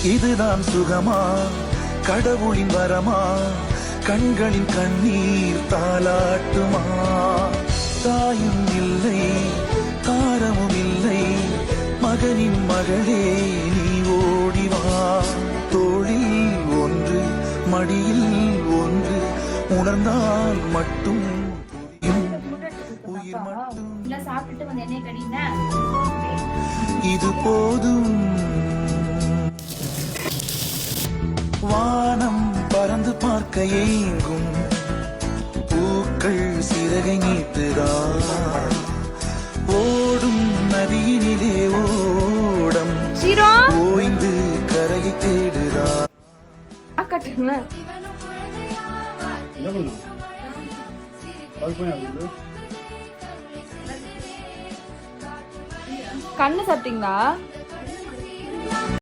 இதுதான் சுகமா கடவுளின் வரமா கண்களின் கண்ணீர் தாலாட்டுமா தாயும் இல்லை தாரமும் இல்லை மகனின் மகளே நீ ஓடிவா தோளில் ஒன்று மடியில் ஒன்று உணர்ந்தால் மட்டும் உயிர் மட்டும் இது போதும் வானம் பறந்து பார்க்க ஏங்கும் பூக்கள் சிறகை நீட்டுதா ஓடும் நதியினிலே ஓடம் ஓய்ந்து கரையை தேடுதா கண்ணு சாப்பிட்டீங்களா?